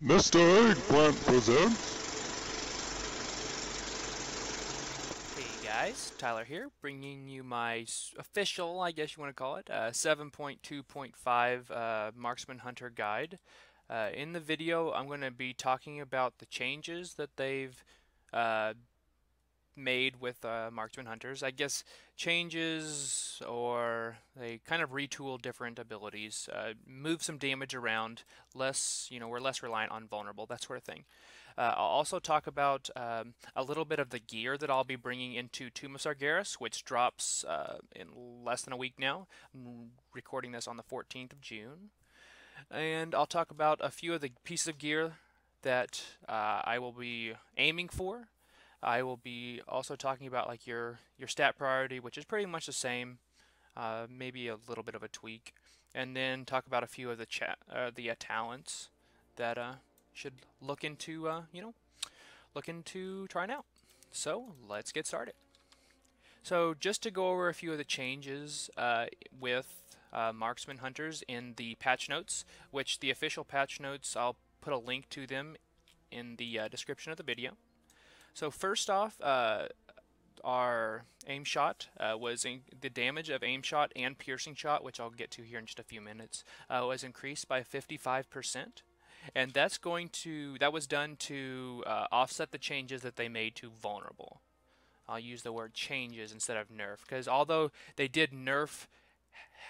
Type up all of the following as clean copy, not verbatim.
Mr. Eggplant presents. Hey guys, Tyler here, bringing you my official, I guess you want to call it, 7.2.5 Marksman Hunter guide. In the video, I'm going to be talking about the changes that they've uh, made with Marksman Hunters. I guess changes, or they kind of retool different abilities, move some damage around, we're less reliant on vulnerable, that sort of thing. I'll also talk about a little bit of the gear that I'll be bringing into Tomb of Sargeras, which drops in less than a week now. I'm recording this on the 14th of June. And I'll talk about a few of the pieces of gear that I will be aiming for. I will be also talking about like your stat priority, which is pretty much the same, maybe a little bit of a tweak, and then talk about a few of the talents that should look into trying out. So let's get started. So just to go over a few of the changes with Marksman Hunters in the patch notes, which the official patch notes, I'll put a link to them in the description of the video. So first off, our aim shot the damage of aim shot and piercing shot, which I'll get to here in just a few minutes, was increased by 55%. And that was done to offset the changes that they made to vulnerable. I'll use the word changes instead of nerf, because although they did nerf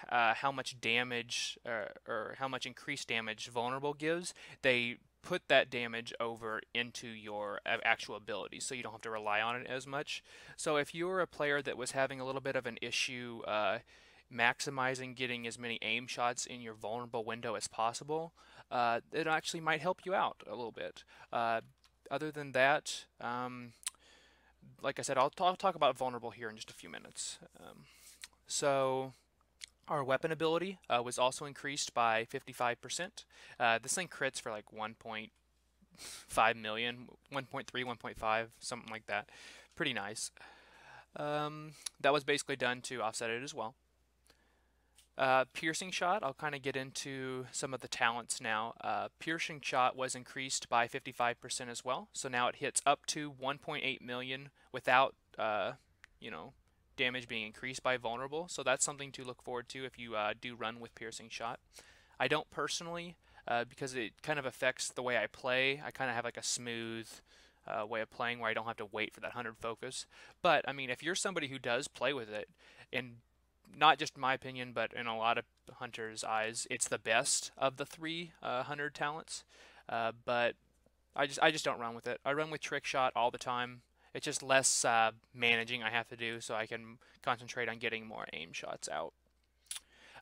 how much damage or how much increased damage vulnerable gives, they put that damage over into your actual abilities, so you don't have to rely on it as much. So if you're a player that was having a little bit of an issue maximizing getting as many aim shots in your vulnerable window as possible, it actually might help you out a little bit. Other than that, like I said, I'll talk about vulnerable here in just a few minutes. So our weapon ability was also increased by 55%. This thing crits for like 1.5 million, 1.3, 1.5, something like that. Pretty nice. That was basically done to offset it as well. Piercing shot, I'll kind of get into some of the talents now. Piercing shot was increased by 55% as well, so now it hits up to 1.8 million without, damage being increased by vulnerable. So that's something to look forward to if you do run with piercing shot. I don't personally, because it kind of affects the way I play. I kind of have like a smooth way of playing where I don't have to wait for that 100 focus. But I mean, if you're somebody who does play with it, and not just my opinion, but in a lot of hunters' eyes, it's the best of the three hunter talents. But I just don't run with it. I run with trick shot all the time. It's just less managing I have to do, so I can concentrate on getting more aim shots out.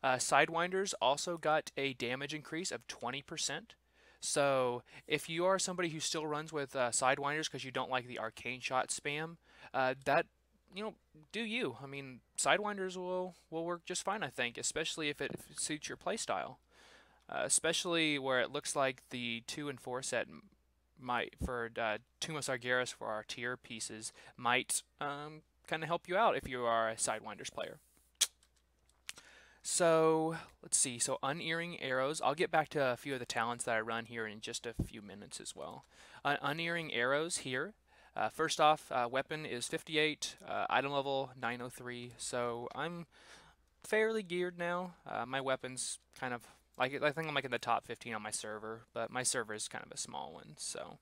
Sidewinders also got a damage increase of 20%. So if you are somebody who still runs with Sidewinders because you don't like the arcane shot spam, that do you. I mean, Sidewinders will work just fine, I think, especially if it suits your playstyle. Especially where it looks like the 2 and 4 set might, for Tomb of Sargeras for our tier pieces, might kind of help you out if you are a Sidewinders player. So let's see. So unearring arrows. I'll get back to a few of the talents that I run here in just a few minutes as well. Unearring arrows here. First off, weapon is 58, item level 903. So I'm fairly geared now. My weapon's kind of like, I think I'm like in the top 15 on my server, but my server is kind of a small one. So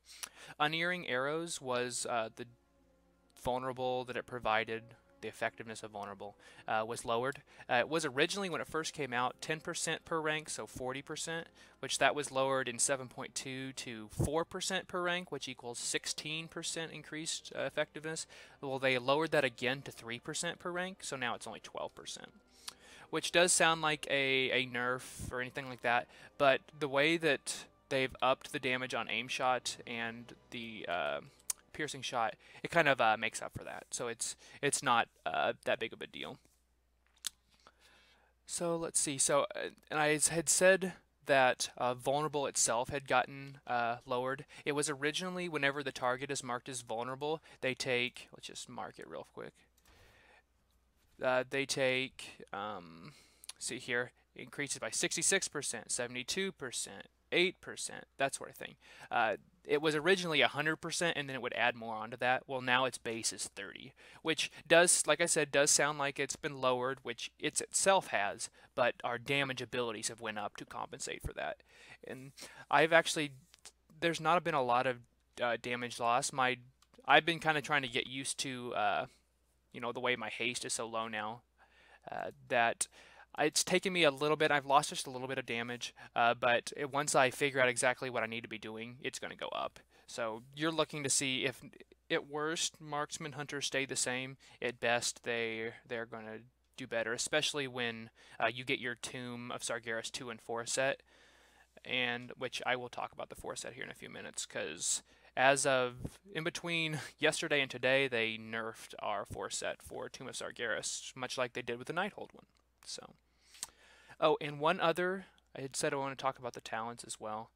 unearring arrows was the vulnerable that it provided. The effectiveness of vulnerable was lowered. It was originally, when it first came out, 10% per rank, so 40%, which that was lowered in 7.2 to 4% per rank, which equals 16% increased effectiveness. Well, they lowered that again to 3% per rank, so now it's only 12%, which does sound like a nerf or anything like that, but the way that they've upped the damage on aim shot and the piercing shot, it kind of makes up for that. So it's not that big of a deal. So let's see. So and I had said that vulnerable itself had gotten lowered. It was originally, whenever the target is marked as vulnerable, they take, let's just mark it real quick. They take, see here, increases by 66%, 72%, 8%, that sort of thing. It was originally 100% and then it would add more onto that. Well, now its base is 30, which does, like I said, does sound like it's been lowered, which it itself has, but our damage abilities have went up to compensate for that. And I've actually, there's not been a lot of damage loss. I've been kind of trying to get used to, the way my haste is so low now, that it's taken me a little bit. I've lost just a little bit of damage, but once I figure out exactly what I need to be doing, it's going to go up. So you're looking to see if, at worst, Marksman Hunter stay the same. At best, they're going to do better, especially when you get your Tomb of Sargeras 2 and 4 set, and which I will talk about the 4 set here in a few minutes, because as of in between yesterday and today, they nerfed our 4 set for Tomb of Sargeras, much like they did with the Nighthold one. So, oh, and one other, I had said I want to talk about the talents as well.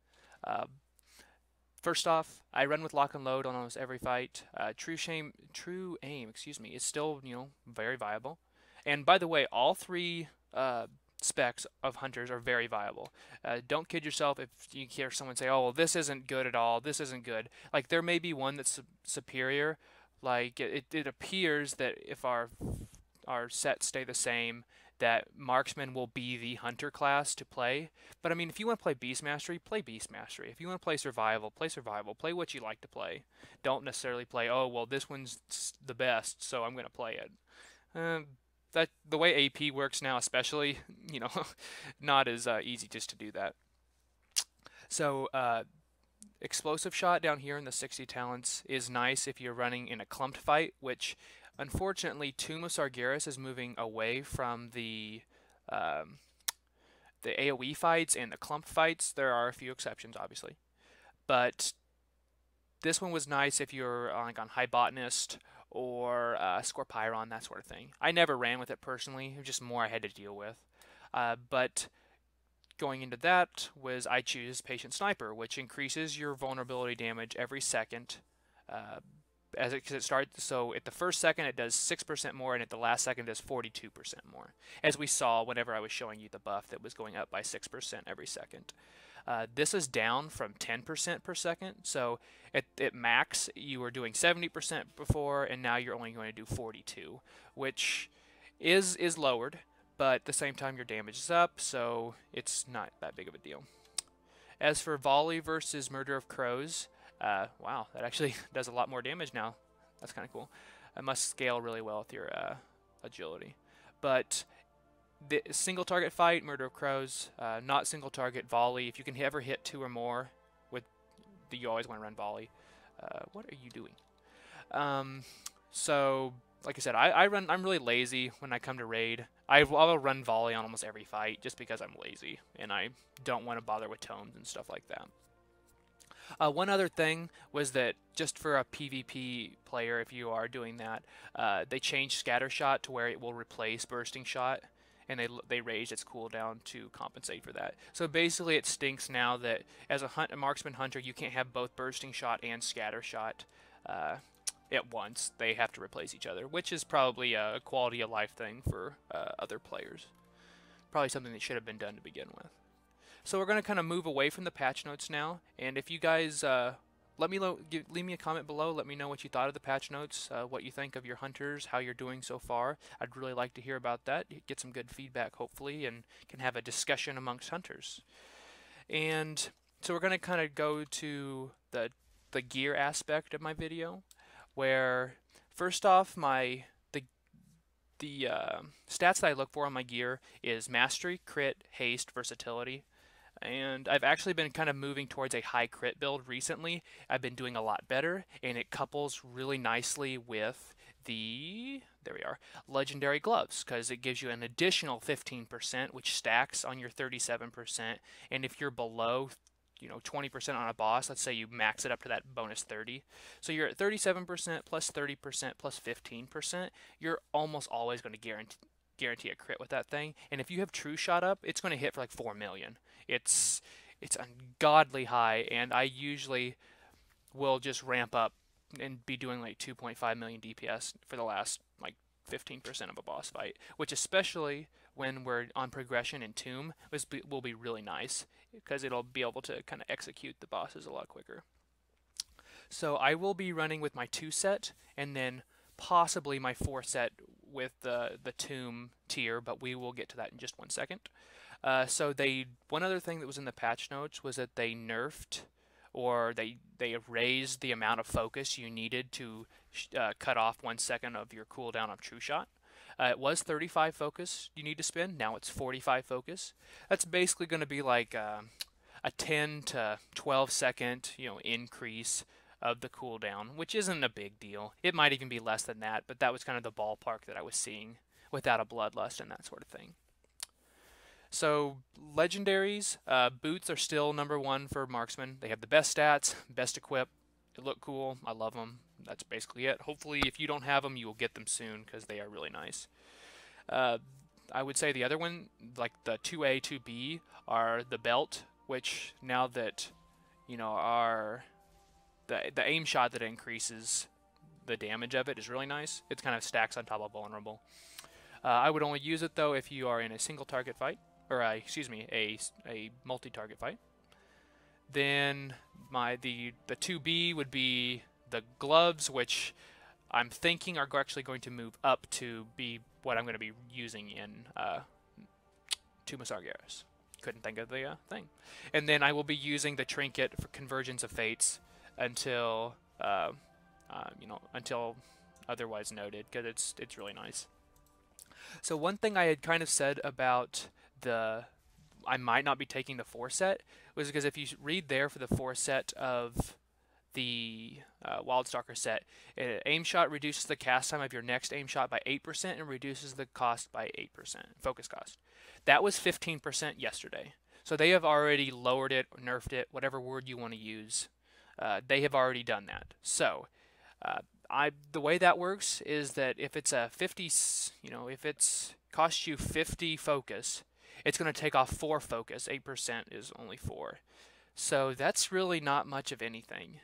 First off, I run with lock and load on almost every fight. True aim, is still very viable. And by the way, all 3 specs of hunters are very viable. Don't kid yourself if you hear someone say, "Oh, well, this isn't good at all. This isn't good." Like, there may be one that's superior. Like, it appears that if our sets stay the same, that Marksman will be the hunter class to play. But I mean, if you want to play Beast Mastery, play Beast Mastery. If you want to play Survival, play Survival. Play what you like to play. Don't necessarily play, "Oh, well, this one's the best, so I'm going to play it." That the way AP works now, especially, not as easy just to do that. So explosive shot down here in the 60 talents is nice if you're running in a clumped fight, which unfortunately Tomb of Sargeras is moving away from the AoE fights and the clump fights. There are a few exceptions, obviously, but this one was nice if you're like on High Botanist or Scorpyron, that sort of thing. I never ran with it personally. It was just more I had to deal with. But going into that was I choose Patient Sniper, which increases your vulnerability damage every second. Because it starts, so at the first second it does 6% more, and at the last second it does 42% more. As we saw whenever I was showing you the buff that was going up by 6% every second. This is down from 10% per second, so at max you were doing 70% before, and now you're only going to do 42, which is lowered, but at the same time your damage is up, so it's not that big of a deal. As for Volley versus Murder of Crows, wow, that actually does a lot more damage now. That's kind of cool. It must scale really well with your agility. But the single target fight, Murder of Crows, not single target Volley. If you can ever hit 2 or more, you always want to run Volley. What are you doing? So, like I said, I'm really lazy when I come to raid. I'll run Volley on almost every fight just because I'm lazy and I don't want to bother with tomes and stuff like that. One other thing was that just for a PvP player, if you are doing that, they changed Scatter Shot to where it will replace Bursting Shot, and they raised its cooldown to compensate for that. So basically it stinks now that as a Marksman Hunter, you can't have both Bursting Shot and Scatter Shot at once. They have to replace each other, which is probably a quality of life thing for other players. Probably something that should have been done to begin with. So we're going to kind of move away from the patch notes now, and if you guys leave me a comment below, let me know what you thought of the patch notes, what you think of your hunters, how you're doing so far. I'd really like to hear about that, get some good feedback hopefully, and can have a discussion amongst hunters. And so we're going to kind of go to the gear aspect of my video, where first off the stats that I look for on my gear is Mastery, Crit, Haste, Versatility. And I've actually been kind of moving towards a high crit build recently. I've been doing a lot better, and it couples really nicely with there we are, Legendary Gloves, because it gives you an additional 15%, which stacks on your 37%. And if you're below 20% on a boss, let's say you max it up to that bonus 30. So you're at 37% plus 30% plus 15%. You're almost always going to guarantee a crit with that thing. And if you have True Shot up, it's going to hit for like 4 million. It's ungodly high, and I usually will just ramp up and be doing like 2.5 million DPS for the last like 15% of a boss fight, which especially when we're on progression in Tomb will be really nice. because it'll be able to kind of execute the bosses a lot quicker. So I will be running with my 2 set and then possibly my 4 set with the tomb tier, but we will get to that in just 1 second. So one other thing that was in the patch notes was that they nerfed, or they raised the amount of focus you needed to cut off 1 second of your cooldown of True Shot. It was 35 focus you need to spend. Now it's 45 focus. That's basically going to be like a 10 to 12 second increase of the cooldown, which isn't a big deal. It might even be less than that, but that was kind of the ballpark that I was seeing without a bloodlust and that sort of thing. So legendaries, boots are still #1 for marksman. They have the best stats, best equip. They look cool. I love them. That's basically it. Hopefully, if you don't have them, you will get them soon because they are really nice. I would say the other one, like the 2A, 2B, are the belt, which now that are the aim shot that increases the damage of it is really nice. It kind of stacks on top of vulnerable. I would only use it though if you are in a single target fight, or a multi-target fight. Then the 2B would be the gloves, which I'm thinking are actually going to move up to be what I'm going to be using in Tomb of Sargeras. Couldn't think of the thing. And then I will be using the trinket for Convergence of Fates until until otherwise noted, because it's really nice. So one thing I had kind of said about I might not be taking the 4 set was because if you read there for the 4 set of the Wild Stalker set, aim shot reduces the cast time of your next aim shot by 8% and reduces the cost by 8%, focus cost. That was 15% yesterday. So they have already lowered it, or nerfed it, whatever word you want to use. They have already done that. So the way that works is that if it's a 50, if it's costs you 50 focus, it's going to take off 4 focus. 8% is only 4. So that's really not much of anything.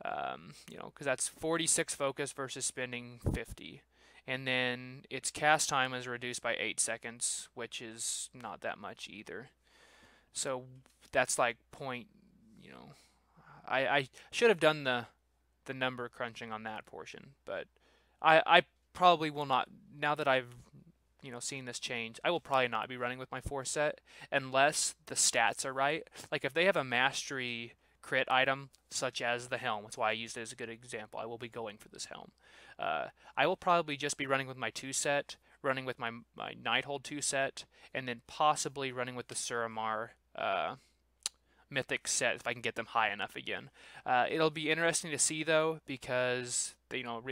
Because that's 46 focus versus spending 50. And then its cast time is reduced by 8 seconds, which is not that much either. So that's like I should have done the number crunching on that portion, but I probably will not, now that I've seen this change, I will probably not be running with my 4 set unless the stats are right. Like if they have a mastery crit item such as the helm, that's why I used it as a good example. I will be going for this helm. I will probably just be running with my 2 set, running with my Nighthold 2 set, and then possibly running with the Suramar mythic set if I can get them high enough again. It'll be interesting to see though, because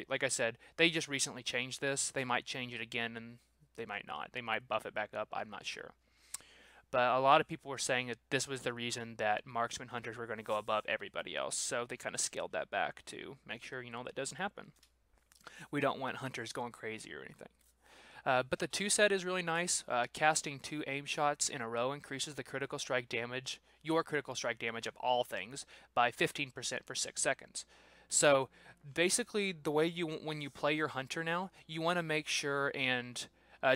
like I said, they just recently changed this. They might change it again, and they might not. They might buff it back up. I'm not sure. But a lot of people were saying that this was the reason that Marksman Hunters were going to go above everybody else. So they kind of scaled that back to make sure that doesn't happen. We don't want Hunters going crazy or anything. But the 2 set is really nice. Casting 2 aim shots in a row increases the critical strike damage, your critical strike damage of all things, by 15% for 6 seconds. So basically, the way when you play your Hunter now, you want to make sure and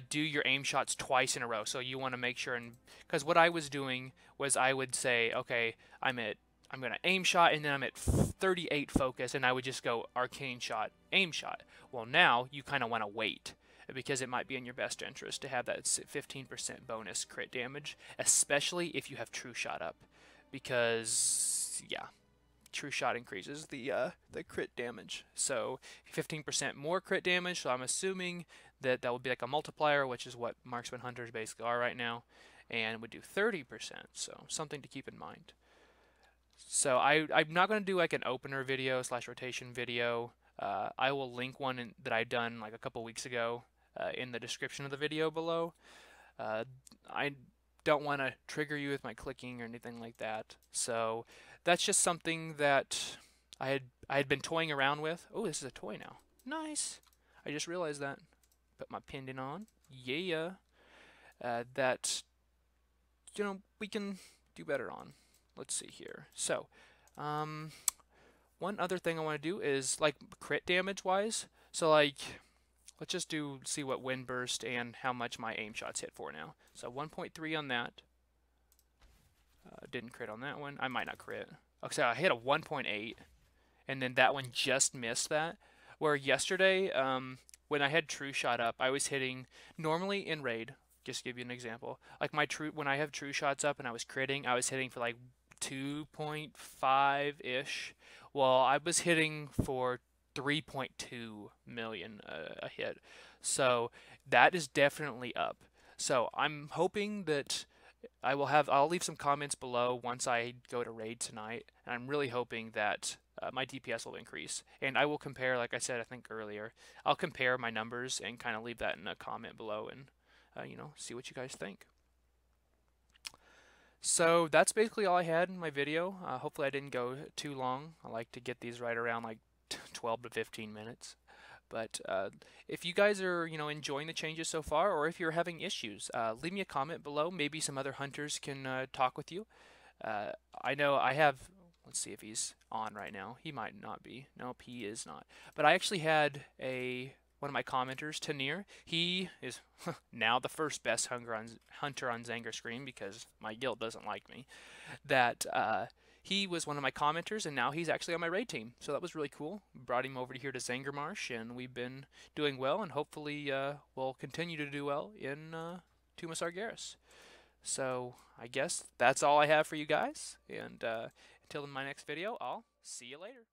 do your aim shots twice in a row. So you want to make sure, because what I was doing was I would say, okay, I'm going to aim shot, and then I'm at 38 focus, and I would just go arcane shot, aim shot. Well, now you kind of want to wait, because it might be in your best interest to have that 15% bonus crit damage, especially if you have True Shot up, because yeah, True Shot increases the crit damage. So 15% more crit damage. So I'm assuming that would be like a multiplier, which is what Marksman Hunters basically are right now, and would do 30%. So something to keep in mind. So I'm not going to do like an opener video / rotation video. I will link one that I done like a couple weeks ago in the description of the video below. I don't want to trigger you with my clicking or anything like that. So that's just something that I had been toying around with. Oh, this is a toy now. Nice. I just realized that. Put my pendant on. Yeah. That we can do better on. Let's see here. So, one other thing I want to do is like crit damage wise. So like, let's just see what wind burst and how much my aim shots hit for now. So 1.3 on that. Didn't crit on that one. I might not crit. Okay, so I hit a 1.8, and then that one just missed that. Where yesterday, when I had True Shot up, I was hitting normally in raid. Just to give you an example, like when I have True Shots up and I was critting, I was hitting for like 2.5 ish. Well, I was hitting for 3.2 million a hit. So that is definitely up. So I'm hoping that I'll leave some comments below once I go to raid tonight, and I'm really hoping that my DPS will increase. And I will compare, like I said, I think earlier, I'll compare my numbers and kind of leave that in a comment below and, see what you guys think. So that's basically all I had in my video. Hopefully I didn't go too long. I like to get these right around like 12 to 15 minutes. But if you guys are, enjoying the changes so far, or if you're having issues, leave me a comment below. Maybe some other hunters can talk with you. I know I have. Let's see if he's on right now. He might not be. Nope, he is not. But I actually had one of my commenters, Tanir. He is now the first best hunter on Zanger Scream because my guild doesn't like me. That he was one of my commenters, and now he's actually on my raid team. So that was really cool. Brought him over here to Zangermarsh, and we've been doing well, and hopefully we'll continue to do well in Tuma Sargeras. So I guess that's all I have for you guys, and until my next video, I'll see you later.